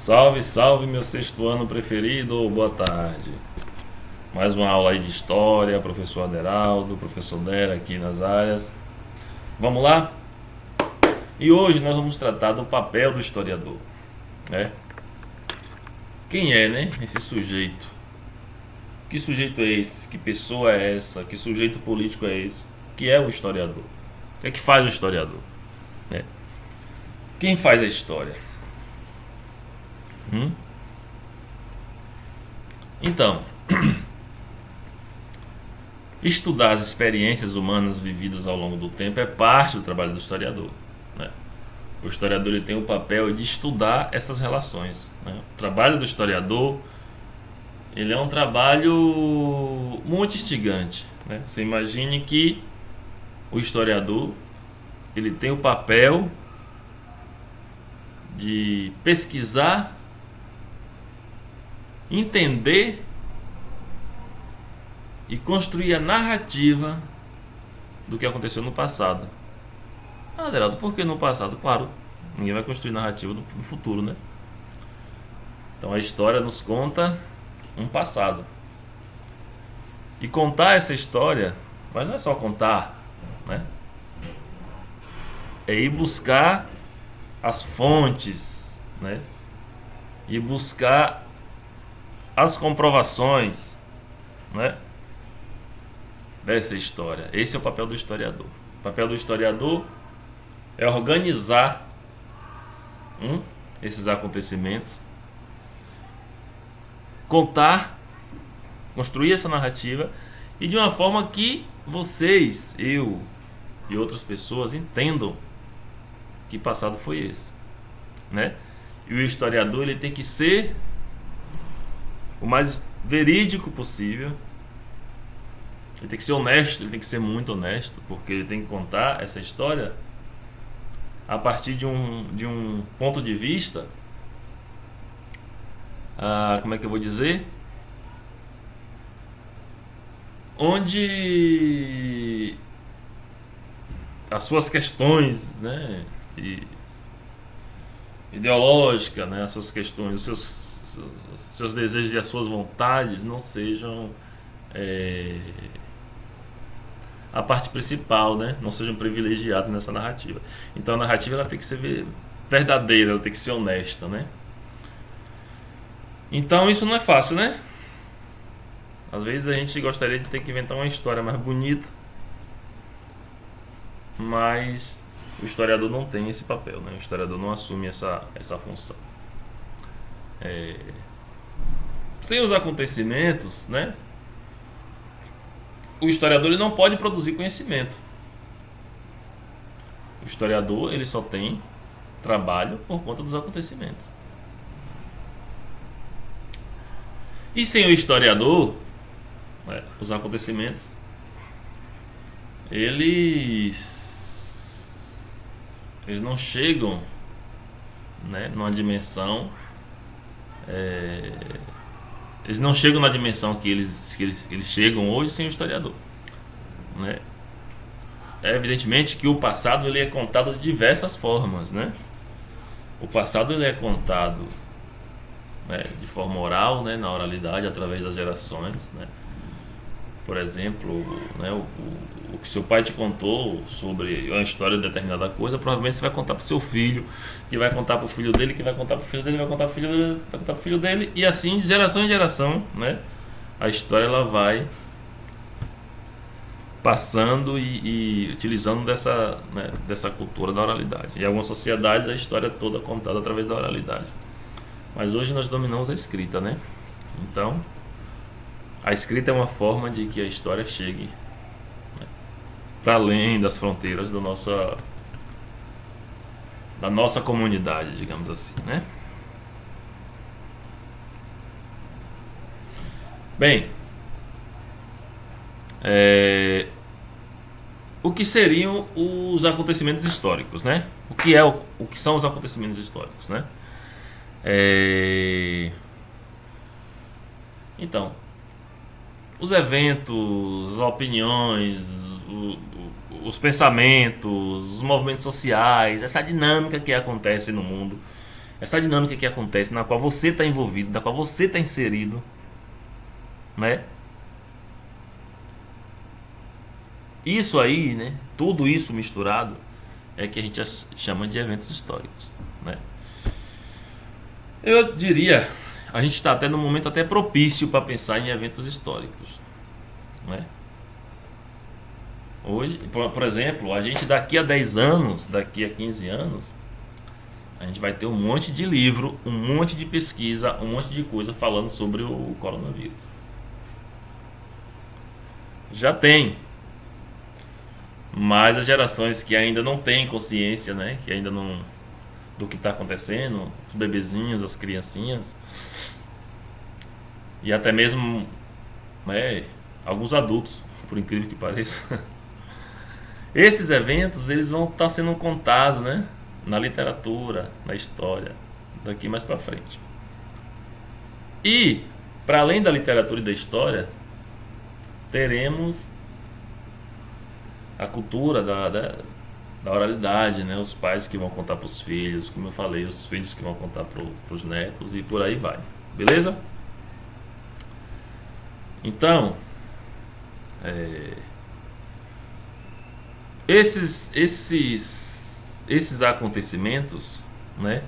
Salve, salve, meu sexto ano preferido, boa tarde. Mais uma aula aí de história, professor Aderaldo, professor Dera aqui nas áreas. Vamos lá? E hoje nós vamos tratar do papel do historiador, né? Quem é, né, esse sujeito? Que sujeito é esse? Que pessoa é essa? Que sujeito político é esse? Que é o historiador? O que é que faz o historiador, né? Quem faz a história? Hum? Então, estudar as experiências humanas vividas ao longo do tempo é parte do trabalho do historiador, né? O historiador ele tem o papel de estudar essas relações, né? O trabalho do historiador ele é um trabalho muito instigante, né? Você imagine que o historiador ele tem o papel de pesquisar, entender e construir a narrativa do que aconteceu no passado. Ah, Aderaldo, por que no passado? Claro, ninguém vai construir narrativa do futuro, né? Então a história nos conta um passado. E contar essa história, mas não é só contar, né? É ir buscar as fontes, né? E buscar as comprovações, né, dessa história. Esse é o papel do historiador. O papel do historiador é organizar esses acontecimentos, contar, construir essa narrativa e de uma forma que vocês, eu e outras pessoas entendam que passado foi esse, né? E o historiador ele tem que ser o mais verídico possível. Ele tem que ser honesto, ele tem que ser muito honesto, porque ele tem que contar essa história a partir de um ponto de vista, como é que eu vou dizer? Onde as suas questões, né, ideológicas, né, as suas questões, os seus desejos e as suas vontades não sejam a parte principal, né? Não sejam privilegiados nessa narrativa. Então a narrativa ela tem que ser verdadeira, ela tem que ser honesta, né? Então isso não é fácil, né? Às vezes a gente gostaria de ter que inventar uma história mais bonita, mas o historiador não tem esse papel, né? O historiador não assume essa função. Sem os acontecimentos, né? O historiador ele não pode produzir conhecimento. O historiador ele só tem trabalho por conta dos acontecimentos. E sem o historiador, né, os acontecimentos eles não chegam, né, numa dimensão, eles não chegam na dimensão que eles chegam hoje sem o historiador, né? É evidentemente que o passado ele é contado de diversas formas, né? O passado ele é contado, né, de forma oral, né, na oralidade, através das gerações, né? Por exemplo, né, o que seu pai te contou sobre uma história de determinada coisa, provavelmente você vai contar para o seu filho, que vai contar para o filho dele, que vai contar para o filho dele, vai contar para o filho dele, vai contar para o filho dele, e assim, de geração em geração, né? A história ela vai passando e utilizando dessa cultura da oralidade. Em algumas sociedades a história é toda contada através da oralidade. Mas hoje nós dominamos a escrita, né? Então, a escrita é uma forma de que a história chegue, né, para além das fronteiras da nossa comunidade, digamos assim, né? Bem, o que seriam os acontecimentos históricos, né? O que são os acontecimentos históricos, né? Então, os eventos, as opiniões, os pensamentos, os movimentos sociais, essa dinâmica que acontece no mundo essa dinâmica que acontece, na qual você está envolvido, na qual você está inserido, né? Isso aí, né? Tudo isso misturado é que a gente chama de eventos históricos, né? Eu diria, a gente está até num momento até propício para pensar em eventos históricos, né? Hoje, por exemplo, a gente daqui a 10 anos, daqui a 15 anos, a gente vai ter um monte de livro, um monte de pesquisa, um monte de coisa falando sobre o coronavírus. Já tem, mas as gerações que ainda não têm consciência, né, que ainda não do que está acontecendo, os bebezinhos, as criancinhas e até mesmo, né, alguns adultos, por incrível que pareça, esses eventos eles vão estar sendo contados, né, na literatura, na história, daqui mais para frente. E para além da literatura e da história, teremos a cultura da oralidade, né? Os pais que vão contar para os filhos, como eu falei, os filhos que vão contar para os netos e por aí vai. Beleza? Então, esses acontecimentos, né?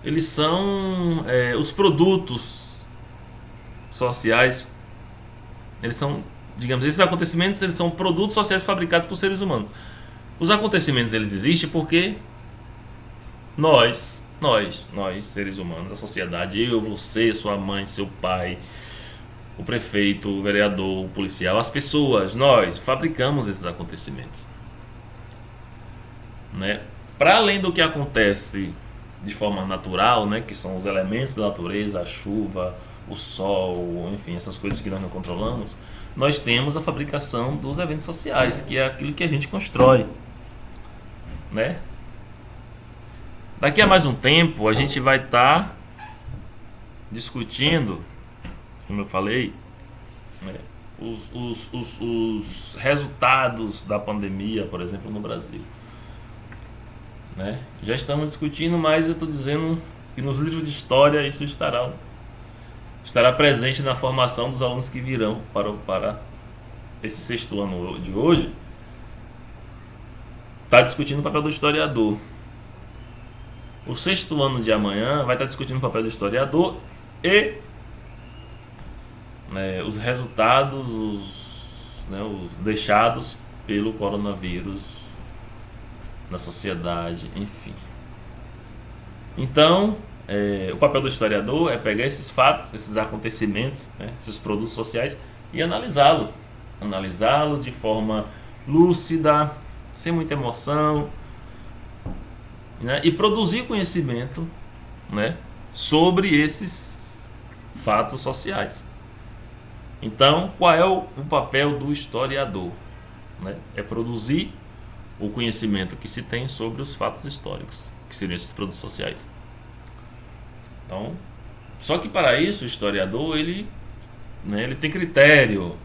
Eles são os produtos sociais. Eles são, digamos, esses acontecimentos eles são produtos sociais fabricados por seres humanos. Os acontecimentos eles existem porque nós seres humanos, a sociedade, eu, você, sua mãe, seu pai, o prefeito, o vereador, o policial, as pessoas, nós fabricamos esses acontecimentos, né? Para além do que acontece de forma natural, né, que são os elementos da natureza, a chuva, o sol, enfim, essas coisas que nós não controlamos, nós temos a fabricação dos eventos sociais, que é aquilo que a gente constrói, né? Daqui a mais um tempo a gente vai estar discutindo, como eu falei, né, os resultados da pandemia, por exemplo, no Brasil, né? Já estamos discutindo, mas eu estou dizendo que nos livros de história isso estará presente na formação dos alunos que virão para esse sexto ano de hoje. Está discutindo o papel do historiador. O sexto ano de amanhã vai estar discutindo o papel do historiador e, né, os resultados, os deixados pelo coronavírus na sociedade, enfim. Então, o papel do historiador é pegar esses fatos, esses acontecimentos, né, esses produtos sociais e analisá-los de forma lúcida, sem muita emoção, né, e produzir conhecimento, né, sobre esses fatos sociais. Então, qual é o papel do historiador? Né? É produzir o conhecimento que se tem sobre os fatos históricos, que seriam esses produtos sociais. Então, só que para isso o historiador ele tem critério.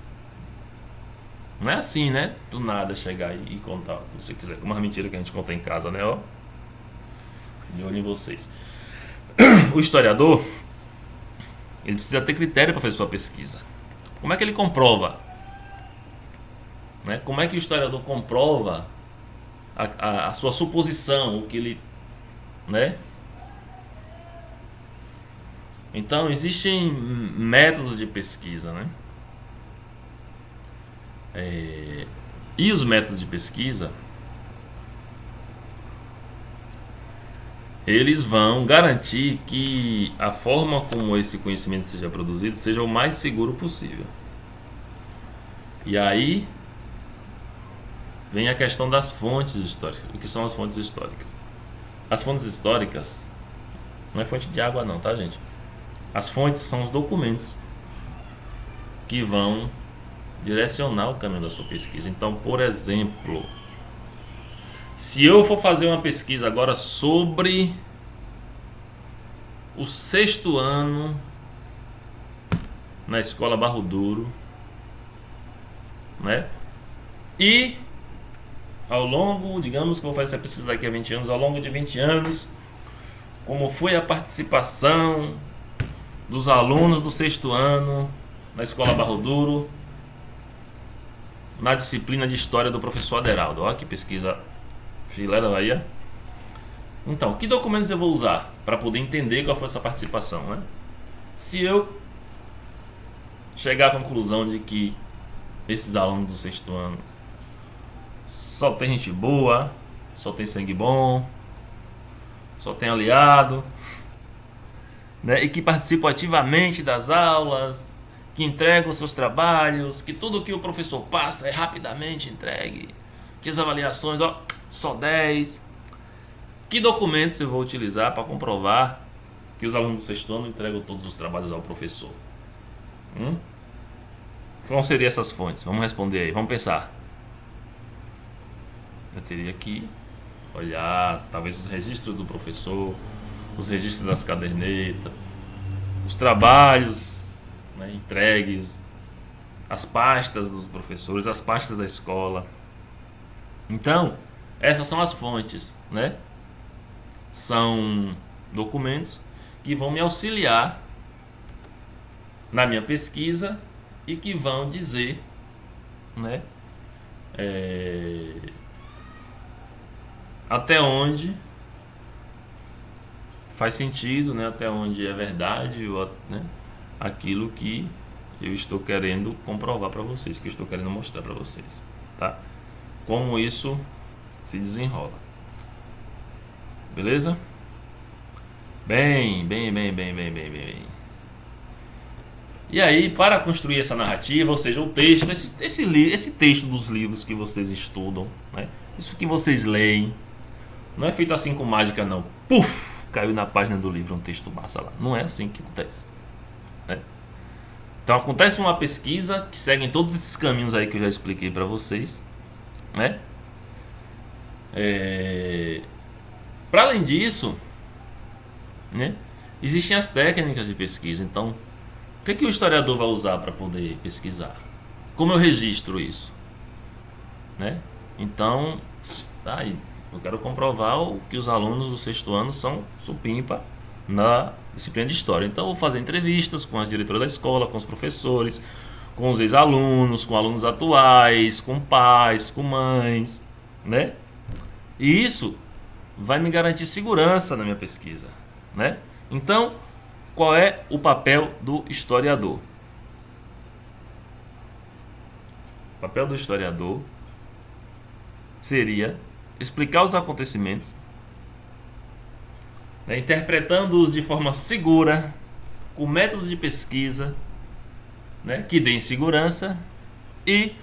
Não é assim, né? Do nada chegar e contar o que você quiser, como uma mentira que a gente conta em casa, né? Ó, de olho em vocês. O historiador ele precisa ter critério para fazer sua pesquisa. Como é que ele comprova? Né? Como é que o historiador comprova a sua suposição, o que ele, né? Então existem métodos de pesquisa, né? E os métodos de pesquisa eles vão garantir que a forma como esse conhecimento seja produzido seja o mais seguro possível. E aí vem a questão das fontes históricas. O que são as fontes históricas? As fontes históricas não é fonte de água não, tá, gente? As fontes são os documentos que vão direcionar o caminho da sua pesquisa. Então, por exemplo, se eu for fazer uma pesquisa agora sobre o sexto ano na escola Barro Duro, né? E ao longo, digamos que vou fazer essa pesquisa daqui a 20 anos, ao longo de 20 anos, como foi a participação dos alunos do sexto ano na Escola Barro Duro na disciplina de História do professor Aderaldo. Olha que pesquisa filé da Bahia. Então, que documentos eu vou usar para poder entender qual foi essa participação, né? Se eu chegar à conclusão de que esses alunos do sexto ano só tem gente boa, só tem sangue bom, só tem aliado, né? E que participam ativamente das aulas, que entregam seus trabalhos, que tudo que o professor passa é rapidamente entregue, que as avaliações, ó, só 10. Que documentos eu vou utilizar para comprovar que os alunos do sexto ano entregam todos os trabalhos ao professor? Quais seriam essas fontes? Vamos responder aí, vamos pensar. Eu teria que olhar, talvez, os registros do professor, os registros das cadernetas, os trabalhos, né, entregues, as pastas dos professores, as pastas da escola. Então, essas são as fontes, né? São documentos que vão me auxiliar na minha pesquisa e que vão dizer, né, até onde faz sentido, né, até onde é verdade, né, aquilo que eu estou querendo comprovar para vocês, que eu estou querendo mostrar para vocês, tá? Como isso se desenrola. Beleza? Bem. E aí, para construir essa narrativa, ou seja, o texto, esse texto dos livros que vocês estudam, né? Isso que vocês leem, não é feito assim com mágica, não. Puf! Caiu na página do livro um texto massa lá. Não é assim que acontece, né? Então acontece uma pesquisa que segue todos esses caminhos aí que eu já expliquei para vocês, né? Para além disso, né, existem as técnicas de pesquisa. Então, o que o historiador vai usar para poder pesquisar? Como eu registro isso, né? Então, aí eu quero comprovar que os alunos do sexto ano são supimpa na disciplina de história. Então, eu vou fazer entrevistas com as diretoras da escola, com os professores, com os ex-alunos, com alunos atuais, com pais, com mães, né? E isso vai me garantir segurança na minha pesquisa, né? Então, qual é o papel do historiador? O papel do historiador seria explicar os acontecimentos, né, interpretando-os de forma segura, com métodos de pesquisa, né, que deem segurança, e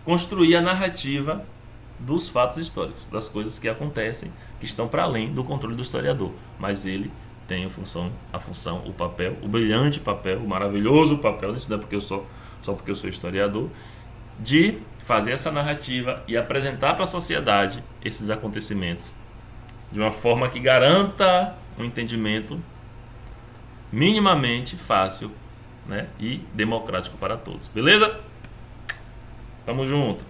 construir a narrativa dos fatos históricos, das coisas que acontecem, que estão para além do controle do historiador. Mas ele tem a função, o papel, o brilhante papel, o maravilhoso papel, isso não é porque só porque eu sou historiador, de fazer essa narrativa e apresentar para a sociedade esses acontecimentos de uma forma que garanta um entendimento minimamente fácil, né, e democrático para todos. Beleza? Tamo junto.